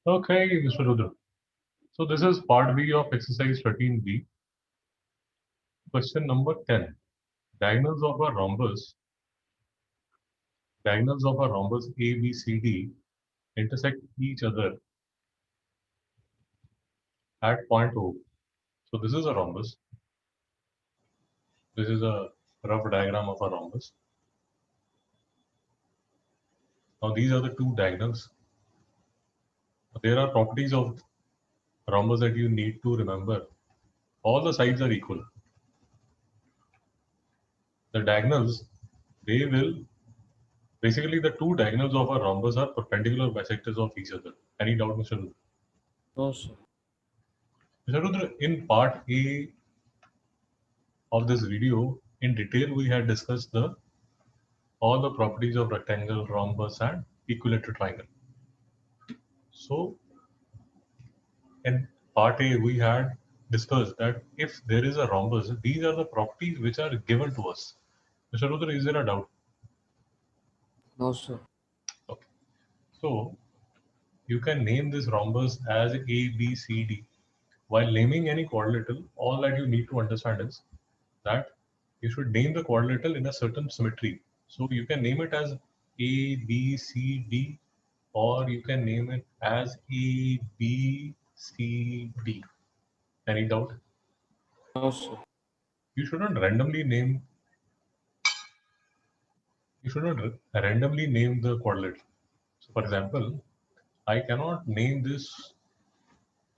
Okay, Mr. Rudra. So this is part B of exercise 13B. Question number 10. Diagonals of a rhombus. Diagonals of a rhombus ABCD intersect each other at point O. So this is a rhombus. This is a rough diagram of a rhombus. Now these are the two diagonals. There are properties of rhombus that you need to remember. All the sides are equal. The diagonals, they will basically the two diagonals of a rhombus are perpendicular bisectors of each other. Any doubt, Mr. Rudra? No, sir. Mr. Rudra, in part A of this video, in detail, we had discussed all the properties of rectangle, rhombus, and equilateral triangle. So, in part A, we had discussed that if there is a rhombus, these are the properties which are given to us. Mr. Rudra, is there a doubt? No, sir. Okay. So, you can name this rhombus as A, B, C, D. While naming any quadrilateral, all that you need to understand is that you should name the quadrilateral in a certain symmetry. So you can name it as A, B, C, D, or you can name it as A, B, C, D. Any doubt? No, sir. You shouldn't randomly name. You shouldn't randomly name the quadrilateral. So, for example, I cannot name this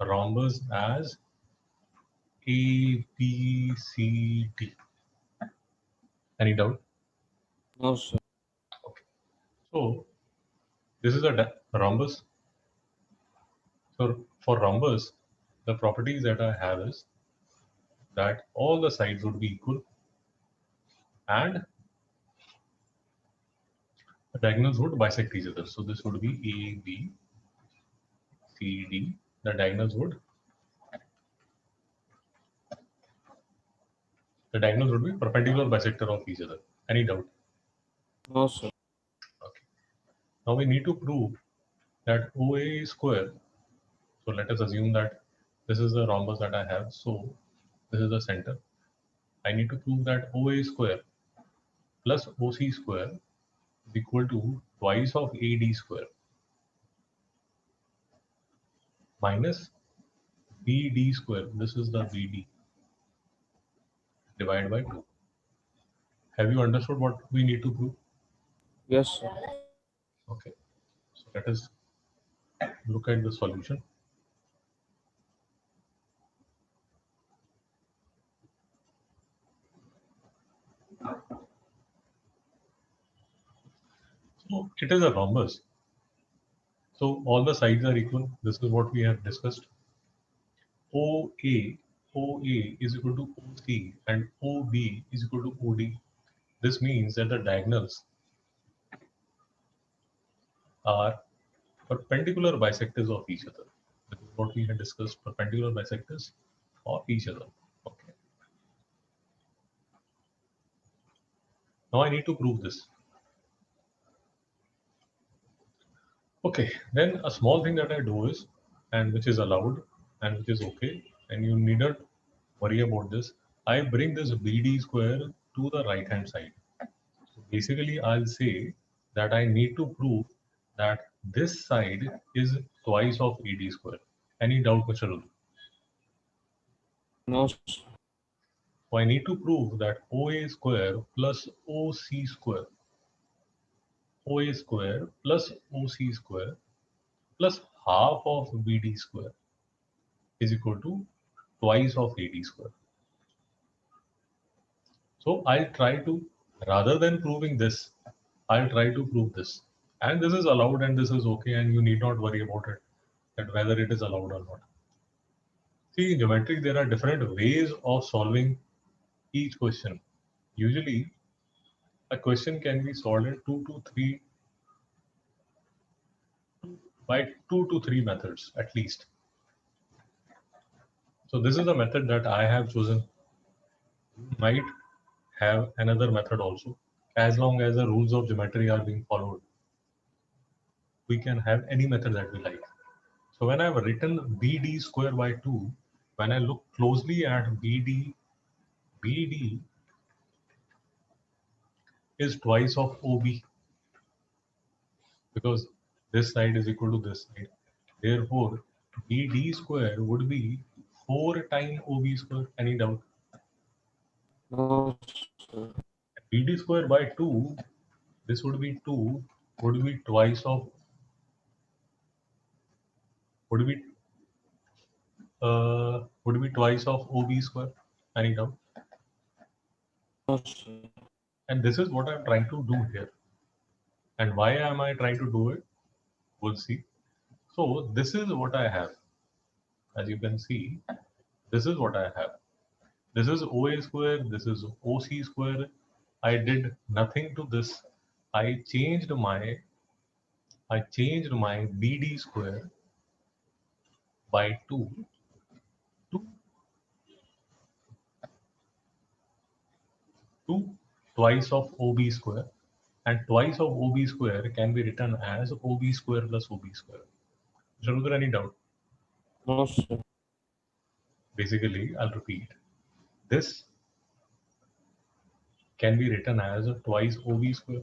rhombus as A, B, C, D. Any doubt? No, sir. Okay. So this is a rhombus. So for rhombus, the properties that I have is that all the sides would be equal and the diagonals would bisect each other. So this would be A, B, C, D. The diagonals would be perpendicular bisector of each other. Any doubt? No, sir. Okay. Now we need to prove that OA is square. So let us assume that this is the rhombus that I have. So this is the center. I need to prove that OA square plus OC square is equal to twice of AD square minus BD square. This is the BD divided by 2. Have you understood what we need to prove? Yes, sir. Okay. So let us look at the solution. So it is a rhombus. So all the sides are equal. This is what we have discussed. OA, OA is equal to OC and OB is equal to OD. This means that the diagonals are perpendicular bisectors of each other. This is what we had discussed, perpendicular bisectors of each other. Okay. Now I need to prove this. Okay, then a small thing that I do is, and which is allowed and which is okay, and you needn't worry about this. I bring this BD square to the right hand side. So basically, I'll say that I need to prove that this side is twice of AD square. Any doubt, Mr. Rudra? No, sir. So I need to prove that OA square plus OC square, OA square plus OC square plus half of BD square is equal to twice of AD square. So I'll try to, rather than proving this, I'll try to prove this. And this is allowed and this is okay, and you need not worry about it, that whether it is allowed or not. See, in geometry, there are different ways of solving each question. Usually, a question can be solved in by two to three methods at least. So this is the method that I have chosen. You might have another method also. As long as the rules of geometry are being followed, we can have any method that we like. So when I've written BD square by 2, when I look closely at BD is twice of OB, because this side is equal to this side. Therefore, BD square would be 4 times OB square. Any doubt? No, sir. BD square by 2, this would be 2, would be twice of, would be twice of OB square. Any doubt? No, sir. And this is what I'm trying to do here. And why am I trying to do it? We'll see. So this is what I have. As you can see, this is what I have. This is OA square, this is OC square. I did nothing to this. I changed my BD square by 2 to twice of OB square, and twice of OB square can be written as OB square plus OB square. Is there any doubt? No, sir. Basically, I'll repeat. This can be written as twice OB square,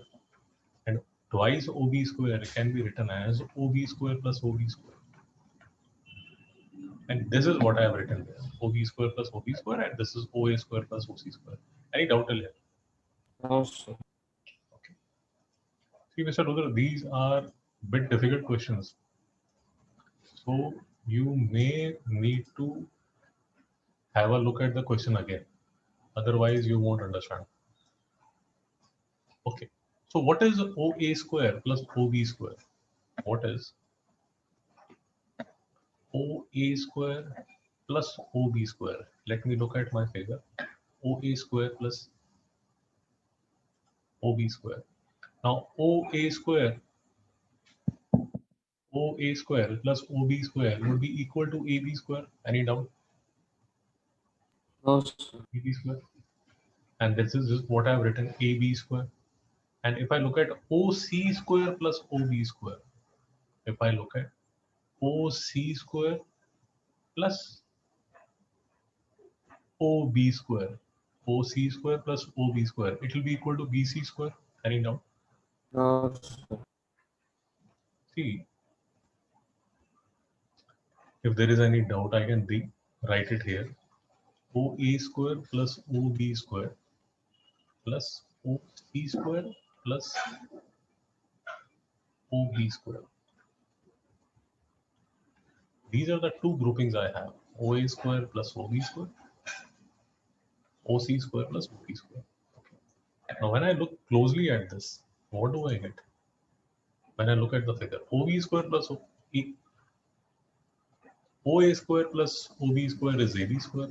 and twice OB square can be written as OB square plus OB square. And this is what I have written there, OB square plus OB square, and this is OA square plus OC square. Any doubt till here? No, sir. Okay. See, Mr. Rudra, these are bit difficult questions. So you may need to have a look at the question again. Otherwise, you won't understand. Okay. So what is OA square plus OB square? What is OA square plus OB square? Let me look at my figure. OA square plus OB square. Now OA square plus OB square would be equal to AB square. Any doubt? No, sir. AB square. And this is just what I've written, AB square. And if I look at OC square plus OB square, if I look at OC square plus OB square, OC square plus OB square, it will be equal to BC square. Any doubt? No, sir. See, if there is any doubt, I can write it here. OA square plus OB square plus OC square plus OB square. These are the two groupings I have. OA square plus OB square, OC square plus OP square. Okay. Now when I look closely at this, what do I get? When I look at the figure, OB square plus OA square plus OB square is AB square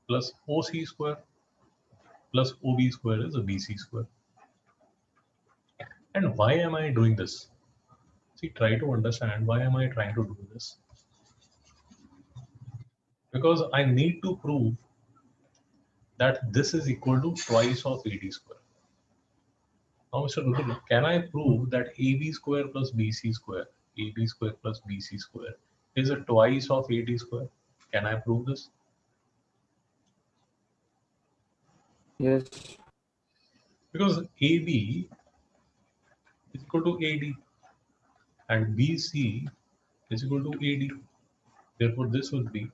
plus OC square plus OB square is a BC square. And why am I doing this? See, try to understand why am I trying to do this? Because I need to prove that this is equal to twice of AD square. Now, Mr. Rudra, can I prove that AB square plus BC square, AB square plus BC square is a twice of AD square? Can I prove this? Yes. Because AB is equal to AD and BC is equal to AD. Therefore, this would be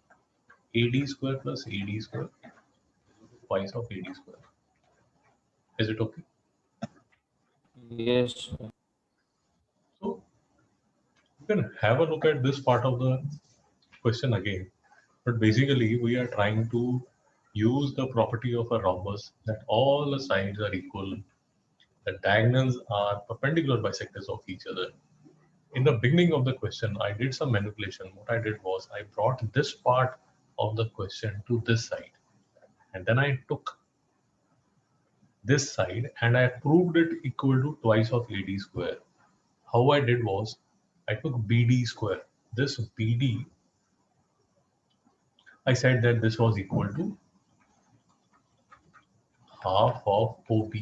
AD square plus AD square twice of AD square. Is it okay? Yes, sir. So you can have a look at this part of the question again. But basically, we are trying to use the property of a rhombus that all the sides are equal, the diagonals are perpendicular bisectors of each other. In the beginning of the question, I did some manipulation. What I did was I brought this part of the question to this side, and then I took this side and I proved it equal to twice of AD square. How I did was I took BD square. This BD, I said that this was equal to half of OB,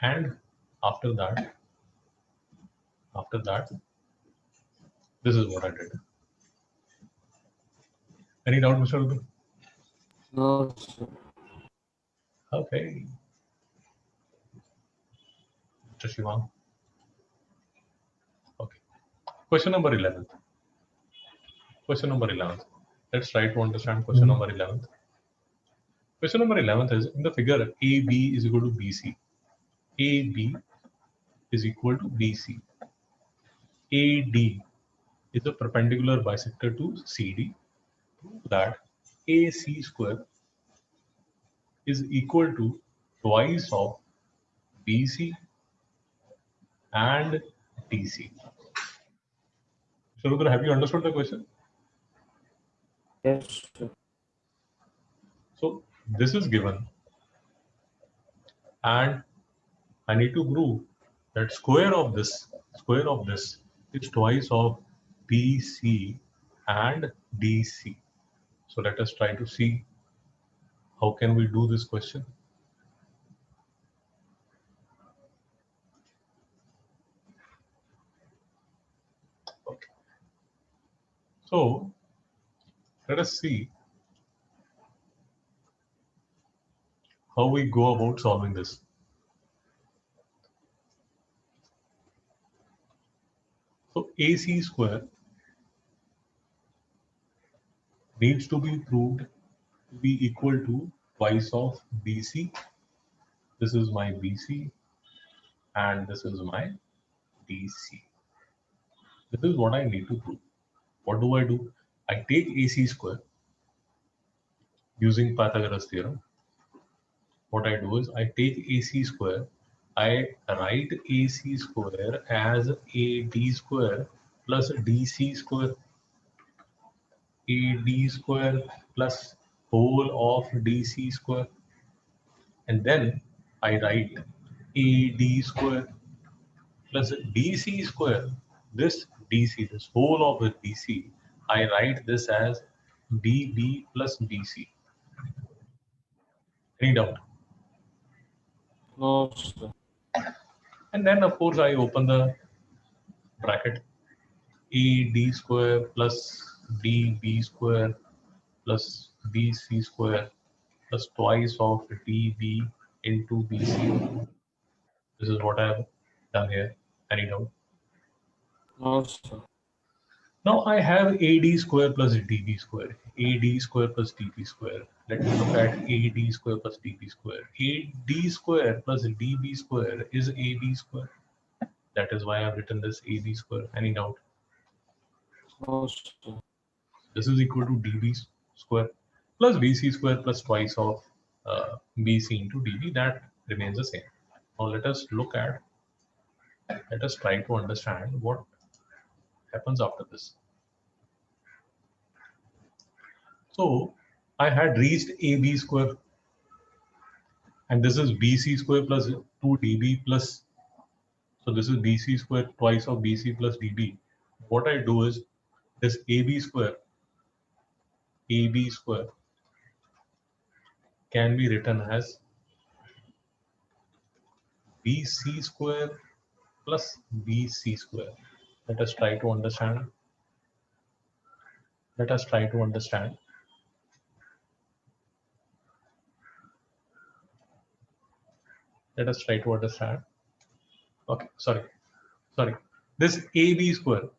and after that After that, this is what I did. Any doubt, Mr. Rudra? No, sir. Okay. Mr. Shivang. Okay. Question number 11. Question number 11. Let's try to understand question number 11. Question number 11 is, in the figure AB is equal to BC. AB is equal to BC. AD is a perpendicular bisector to CD. Prove that AC square is equal to twice of BC and DC. So, Rudra, have you understood the question? Yes, sir. So, this is given, and I need to prove that square of this is twice of BC and DC. So let us try to see how can we do this question. Okay. So let us see how we go about solving this. So AC square needs to be proved to be equal to twice of BC. This is my BC and this is my DC. This is what I need to prove. What do? I take AC square using Pythagoras theorem. What I do is I take AC square, I write AC square as AD square plus DC square, AD square plus whole of DC square, and then I write AD square plus DC square. This DC, this whole of the DC, I write this as DB plus BC. Any doubt? No, sir. And then of course I open the bracket, AD square plus DB square plus BC square plus twice of DB into BC. This is what I have done here. Any doubt? No, sir. Now I have AD square plus DB square. AD square plus DB square. Let me look at AD square plus DB square. AD square plus DB square is AB square. That is why I have written this AB square. Any doubt? No, sir. This is equal to DB square plus BC square plus twice of BC into DB. That remains the same. Now let us try to understand what happens after this. So I had reached AB square, and this is BC square plus 2DB plus, so this is BC square twice of BC plus DB. What I do is this AB square can be written as BC square plus BC square. Let us try to understand. Let us try to understand. Let us try to understand. Okay, sorry. This AB square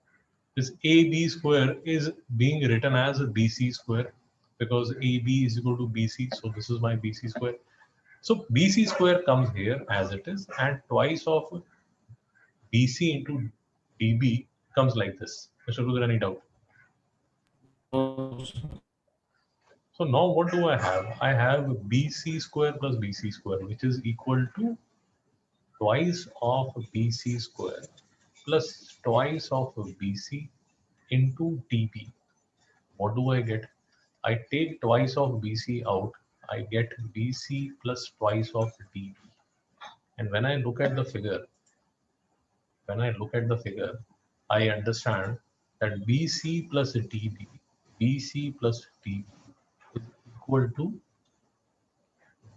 is being written as BC square because AB is equal to BC. So this is my BC square. So BC square comes here as it is, and twice of BC into DB comes like this. Mr. Rudra, any doubt? No, sir. So now what do I have? I have BC square plus BC square, which is equal to twice of BC square plus twice of BC into DB. What do I get? I take twice of BC out, I get BC plus twice of DB. And when I look at the figure, I understand that BC plus DB is equal to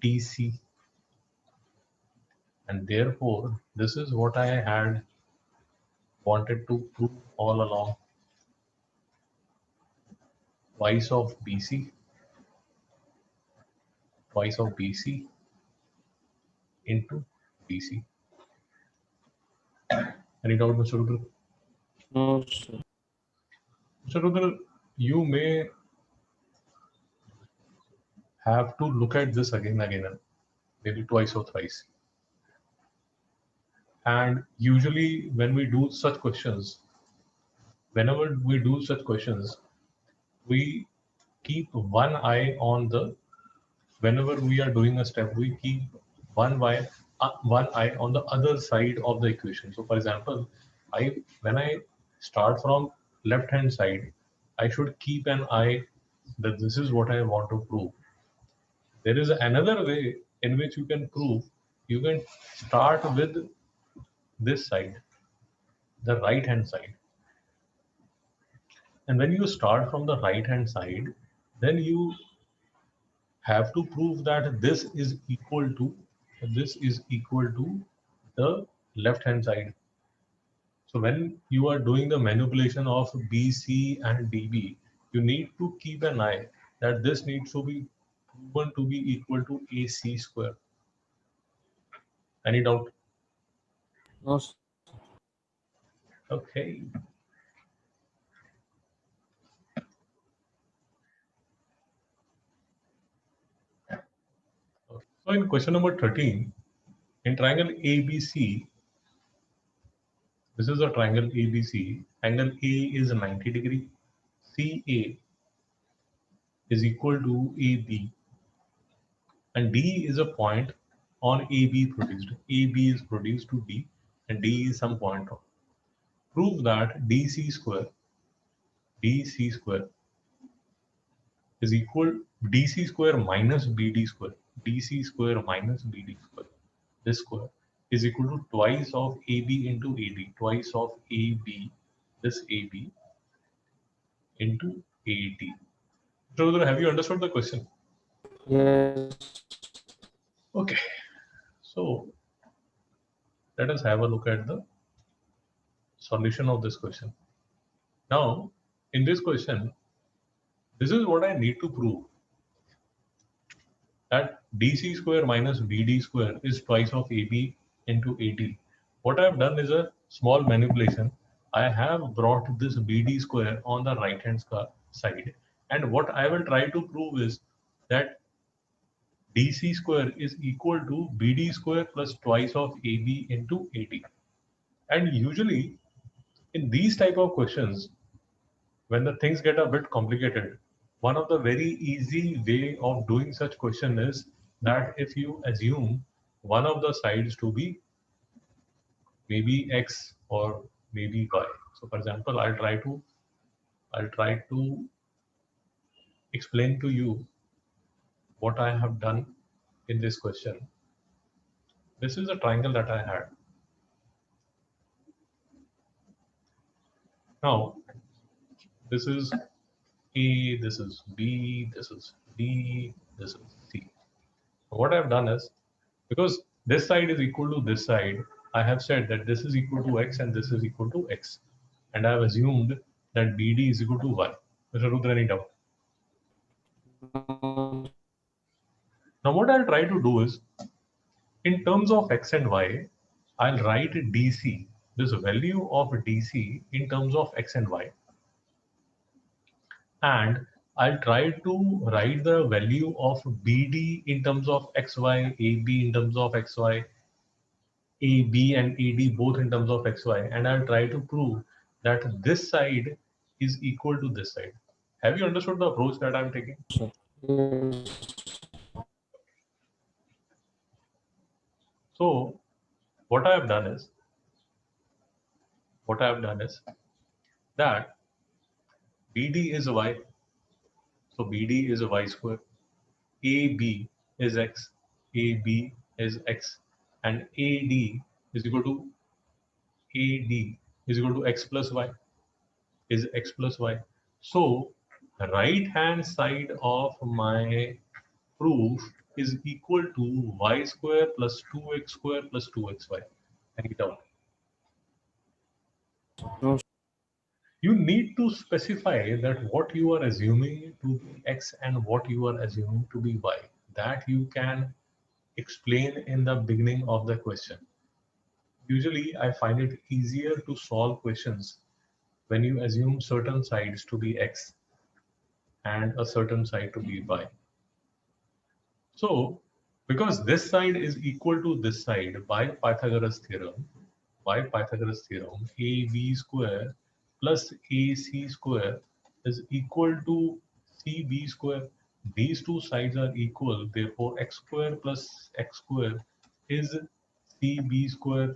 DC. And therefore, this is what I had wanted to prove all along. Twice of BC, twice of BC into BC. Any doubt, Mr. Rudra? No, sir. Mr. Rudra, you may have to look at this again, and maybe twice or thrice. And usually, when we do such questions, whenever we do such questions, we keep one eye on the, whenever we are doing a step, we keep one eye on the other side of the equation. So for example, when I start from left hand side, I should keep an eye that this is what I want to prove. There is another way in which you can prove. You can start with this side, the right hand side. And when you start from the right hand side, then you have to prove that this is equal to the left hand side. So when you are doing the manipulation of BC and DB, you need to keep an eye that this needs to be proven to be equal to AC square. Any doubt? No, sir. Okay. So in question number 13, in triangle ABC, this is a triangle ABC, angle A is 90 degree, CA is equal to AB, and D is a point on AB produced. AB is produced to D, and D is some point. Prove that DC square is equal DC square minus BD square. DC square minus BD square. This square is equal to twice of AB into AD, twice of AB, this AB into AD. Rudra, have you understood the question? Yes. Okay, so let us have a look at the solution of this question. Now, in this question, this is what I need to prove, that DC square minus BD square is twice of AB into AD. What I have done is a small manipulation. I have brought this BD square on the right hand side, and what I will try to prove is that DC square is equal to BD square plus twice of AB into AD. And usually in these type of questions, when the things get a bit complicated, one of the very easy way of doing such question is that if you assume one of the sides to be maybe X or maybe Y. So for example, I'll try to explain to you what I have done in this question. This is a triangle that I had. Now, this is A, this is B, this is D, this is C. What I've done is, because this side is equal to this side, I have said that this is equal to X and this is equal to X. And I have assumed that BD is equal to Y. Mr. Rudra, any doubt? No, Now what I'll try to do is, in terms of X and Y, I'll write DC, this value of DC in terms of X and Y. And I'll try to write the value of BD in terms of XY, AB in terms of XY, AB and AD both in terms of XY, and I'll try to prove that this side is equal to this side. Have you understood the approach that I'm taking? sir. Yes. So what I have done is that BD is Y, so BD is a Y square, AB is X, AB is X, and is equal to AD is equal to X plus Y, is X plus Y. So right hand side of my proof is equal to Y square plus 2X square plus 2XY. Any doubt? No, You need to specify that what you are assuming to be X and what you are assuming to be Y. That you can explain in the beginning of the question. Usually, I find it easier to solve questions when you assume certain sides to be X and a certain side to be Y. So, because this side is equal to this side by Pythagoras theorem, AB square plus AC square is equal to CB square. These two sides are equal, therefore x square plus x square is CB square.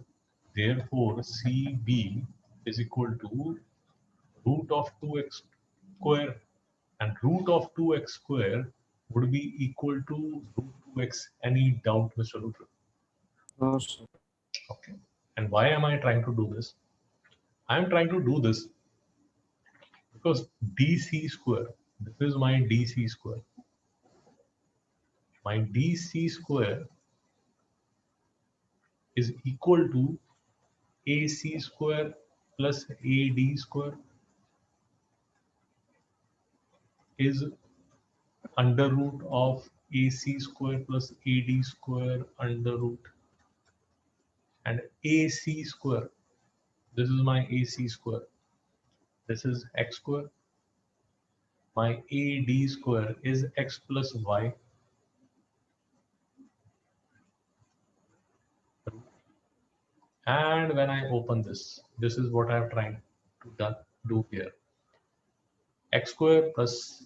Therefore, CB is equal to root of 2x square, and root of 2x square would be equal to root 2x. Any doubt, Mr. Rudra? no, sir. Okay. And why am I trying to do this? I am trying to do this because DC square, this is my DC square. My DC square is equal to AC square plus AD square is under root of AC square plus AD square under root, and AC square, this is my AC square, this is x square, my AD square is x plus y, and when I open this, this is what I have tried to do here. X square plus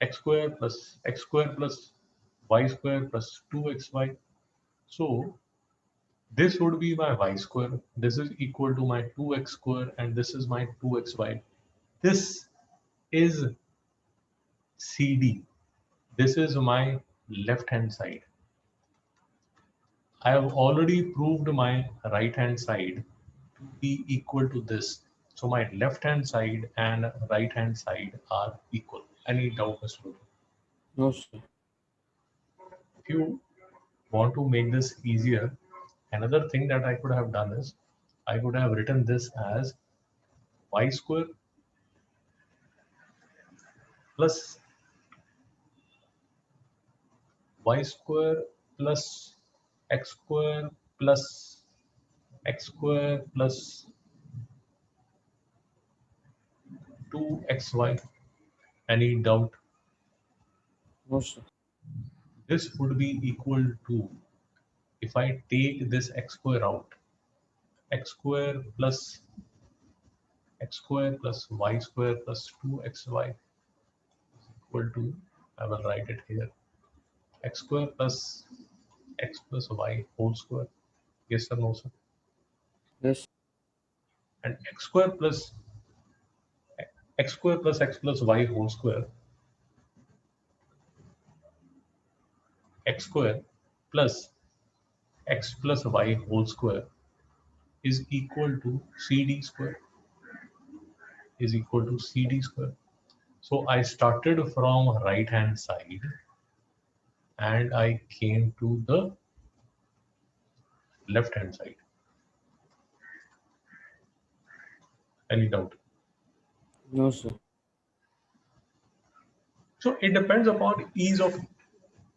x square plus x square plus y square plus 2xy. So this would be my y square. This is equal to my 2x square, and this is my 2xy. This is CD. This is my left hand side. I have already proved my right hand side to be equal to this. So my left hand side and right hand side are equal. Any doubt, Mr. Rudra? No, sir. If you want to make this easier, another thing that I could have done is I could have written this as y square plus y square plus x square plus x square plus 2xy. Any doubt? No, sir. This would be equal to, if I take this x square out, x square plus y square plus 2xy equal to, I will write it here, x square plus x plus y whole square. Yes or no, sir? Yes. And x square plus x plus y whole square, x square plus x plus y whole square is equal to CD square, is equal to CD square. So I started from right hand side and I came to the left hand side. Any doubt? No, sir. So it depends upon ease of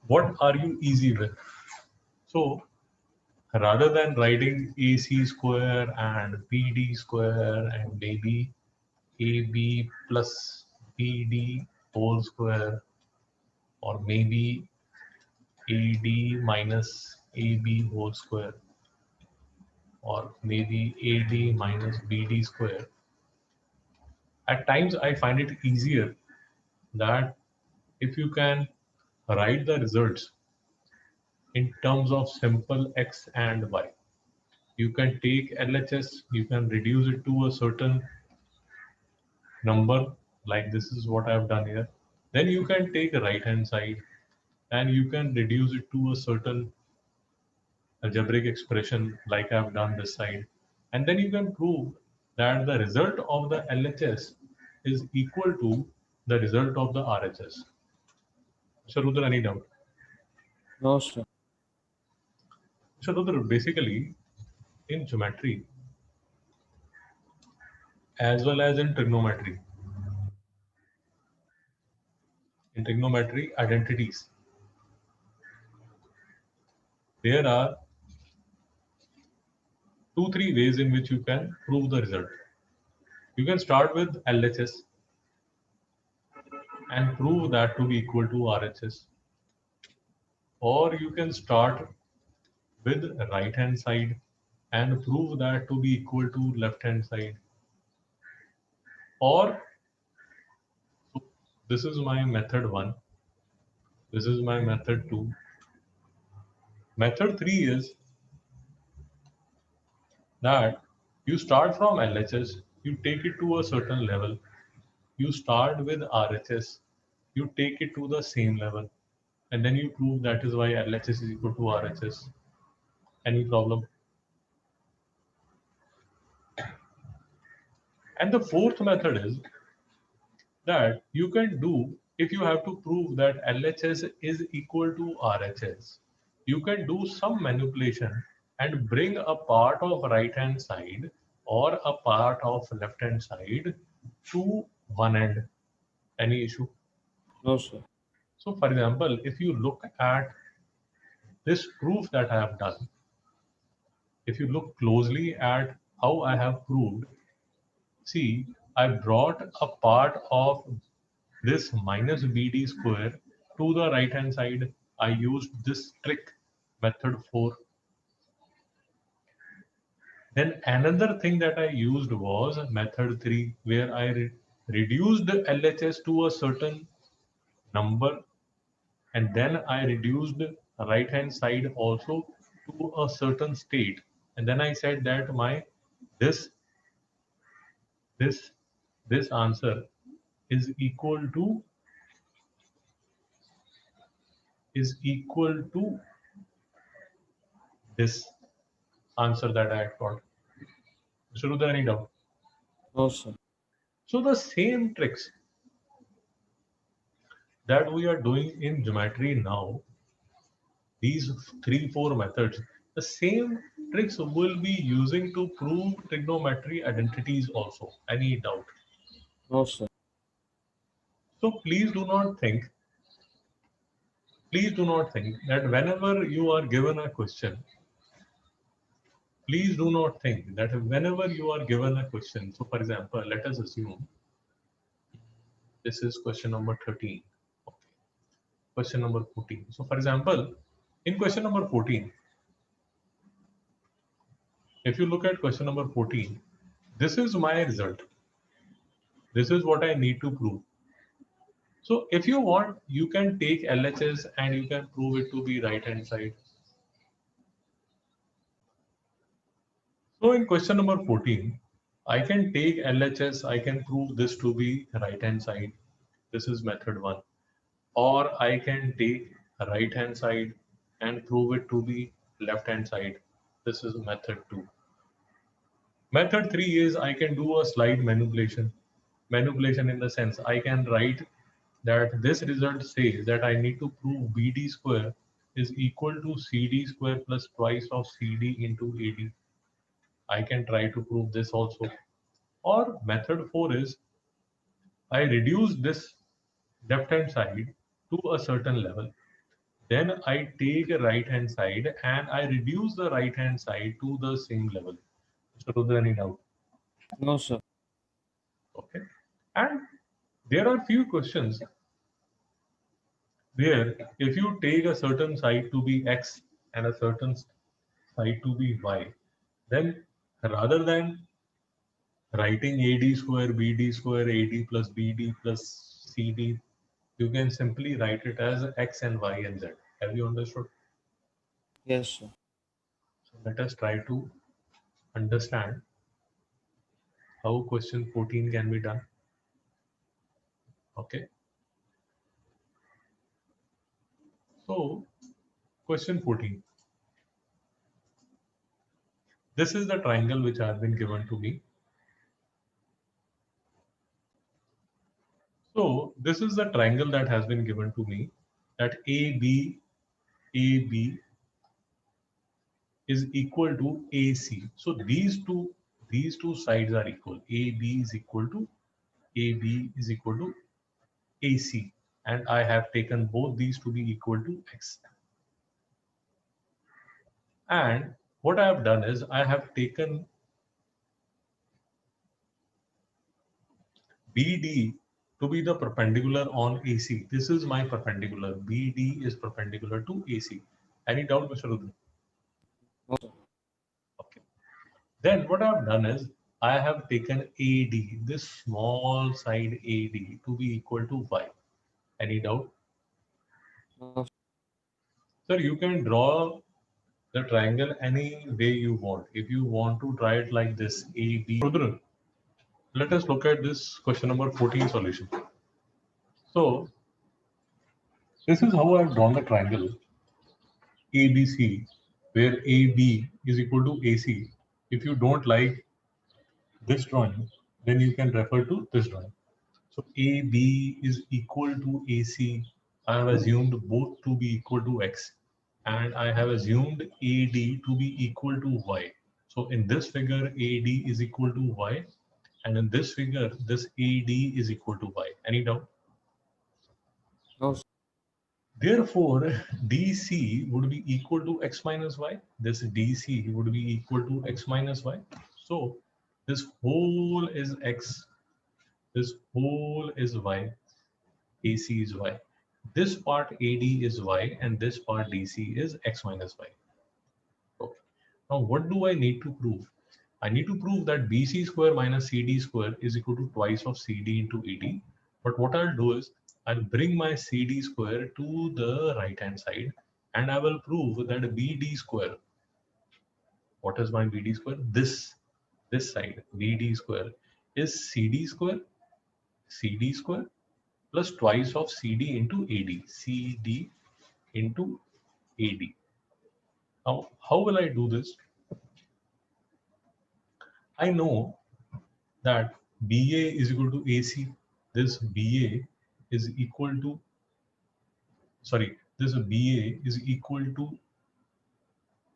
what are you easy with. So rather than writing AC square and BD square and maybe AB plus BD whole square, or maybe AD minus AB whole square, or maybe AD minus BD square, at times I find it easier that if you can write the results in terms of simple x and y. You can take LHS, you can reduce it to a certain number, like this is what I've done here. Then you can take the right hand side and you can reduce it to a certain algebraic expression, like I've done this side. And then you can prove that the result of the LHS is equal to the result of the RHS. So, Rudra, any doubt? No, sir. So, Rudra, basically in geometry, as well as in trigonometry. In trigonometry identities, there are 2-3 ways in which you can prove the result. You can start with LHS and prove that to be equal to RHS, or you can start with right hand side and prove that to be equal to left hand side, or so this is my method 1, this is my method 2. Method 3 is that you start from LHS, you take it to a certain level, you start with RHS, you take it to the same level, and then you prove that is why LHS is equal to RHS. Any problem? And the fourth method is that you can do if you have to prove that LHS is equal to RHS. You can do some manipulation and bring a part of right hand side or a part of left hand side to one end. Any issue? No, sir. So for example, if you look at this proof that I have done, if you look closely at how I have proved, see, I brought a part of this minus BD square to the right hand side. I used this trick, method 4. Then another thing that I used was method 3, where I reduced LHS to a certain number, and then I reduced right hand side also to a certain state, and then I said that my this this this answer is equal to this answer that I had got. Mr. Rudra, any doubt? No, sir. So the same tricks that we are doing in geometry now, these 3-4 methods, the same tricks will be using to prove trigonometry identities also. Any doubt? No, sir. So please do not think that whenever you are given a question, please do not think that whenever you are given a question, so for example, let us assume this is question number 13. Okay. Question number 14. So for example, in question number 14, if you look at question number 14, this is my result. This is what I need to prove. So if you want, you can take LHS and you can prove it to be right hand side. So in question number 14, I can take LHS, I can prove this to be right hand side. This is method 1. Or I can take right hand side and prove it to be left hand side. This is method 2. Method 3 is I can do a slide manipulation. Manipulation in the sense I can write that this result says that I need to prove BD square is equal to CD square plus twice of CD into AD. I can try to prove this also. Or method 4 is I reduce this left hand side to a certain level. Then I take a right hand side and I reduce the right hand side to the same level. So is there any doubt? No, sir. Okay. And there are few questions where if you take a certain side to be X and a certain side to be Y, then rather than writing AD square, BD square, AD plus BD plus CD, you can simply write it as X and Y and Z. Have you understood? Yes, sir. So let us try to understand how question 14 can be done. Okay. So question 14. This is the triangle which has been given to me. So this is the triangle that has been given to me, that AB is equal to AC. So these two these two sides are equal. AB is equal to AC, and I have taken both these to be equal to x. And what I have done is I have taken BD to be the perpendicular on AC. This is my perpendicular. BD is perpendicular to AC. Any doubt, Mr. Rudra? No, sir. Okay. Then what I have done is I have taken AD, this small side AD, to be equal to Y. Any doubt? No, Sir, you can draw the triangle any way you want. If you want to try it like this, AB. Rudra, let us look at this question number 14 solution. So this is how I have drawn the triangle ABC, where AB is equal to AC. If you don't like this drawing, then you can refer to this drawing. So AB is equal to AC. I have assumed both to be equal to X, and I have assumed AD to be equal to Y. So in this figure, AD is equal to Y, and in this figure, this AD is equal to Y. Any doubt? no, sir. Therefore, DC would be equal to X minus Y. This DC would be equal to X minus Y. So this whole is X, this whole is Y, AC is Y. This part AD is Y, and this part DC is X minus Y. Okay. Now what do I need to prove? I need to prove that BC square minus CD square is equal to twice of CD into AD. But what I'll do is I'll bring my CD square to the right hand side, and I will prove that BD square. What is my BD square? This side BD square is CD square plus twice of CD into AD. CD into AD. Now, how will I do this? I know that BA is equal to AC. This BA is equal to, sorry, this BA is equal to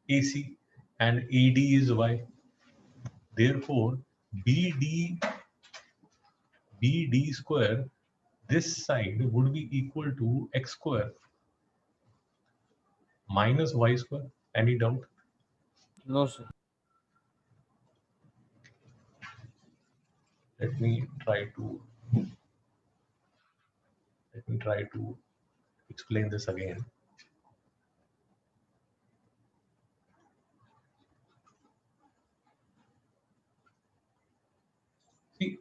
AC, and AD is Y. Therefore, BD BD square, this side would be equal to X square minus Y square. Any doubt? No, sir. Let me try to explain this again. See,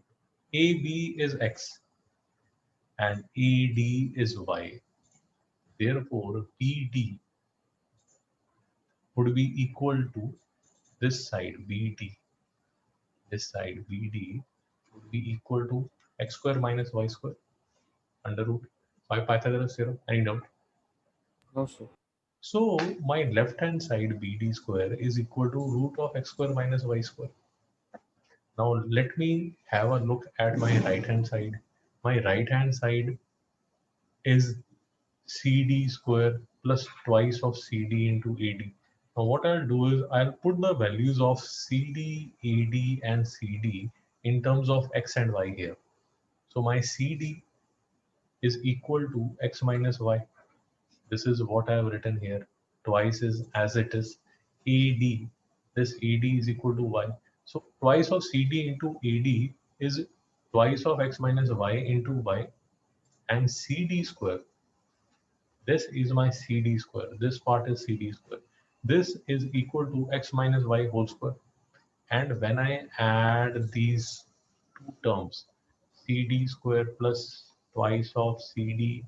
AB is X and AD is Y. Therefore, BD would be equal to this side BD. This side BD would be equal to X square minus Y square under root by Pythagoras theorem. Any doubt? No, sir. So my left hand side BD square is equal to root of X square minus Y square. Now let me have a look at my right hand side. My right hand side is CD square plus twice of CD into AD. Now what I'll do is I'll put the values of CD, AD and CD in terms of X and Y here. So my CD is equal to X minus Y. This is what I have written here. Twice is as it is. AD, this AD is equal to Y. So twice of CD into AD is twice of X minus Y into Y, and CD square. This is my CD square. This part is CD square. This is equal to X minus Y whole square. And when I add these two terms, CD square plus twice of CD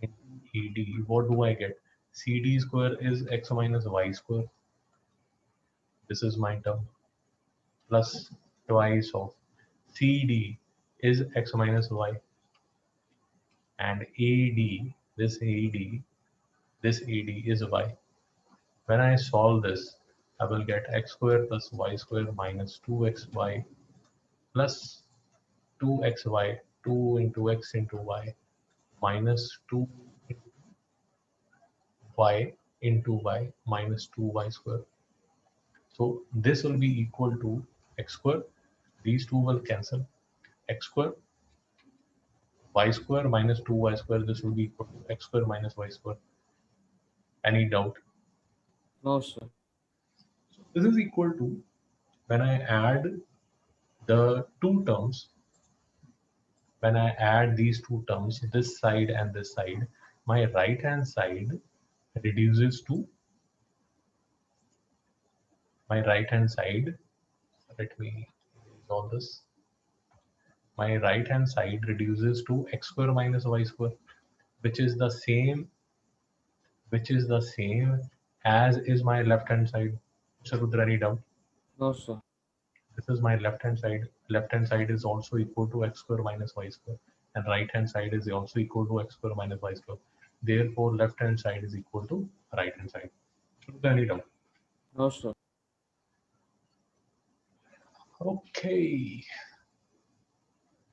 into AD, what do I get? CD square is X minus Y square. This is my term. Plus twice of CD is X minus Y. And AD, this AD is Y. When I solve this, I will get x square plus y square minus 2xy plus 2xy, 2 into x into y, minus 2y into y minus 2y square. So this will be equal to x square. These two will cancel. X square, y square minus 2y square. This will be equal to x square minus y square. Any doubt? No, sir. So this is equal to, when I add the two terms, when I add these two terms, this side and this side, my right hand side reduces to, my right hand side, let me resolve this. My right hand side reduces to x square minus y square, which is the same, as is my left hand side. Mr. Rudra, any doubt? No, sir. This is my left hand side. Left hand side is also equal to x square minus y square, and right hand side is also equal to x square minus y square. Therefore, left hand side is equal to right hand side. Mr. Rudra, any doubt? No, sir. Okay.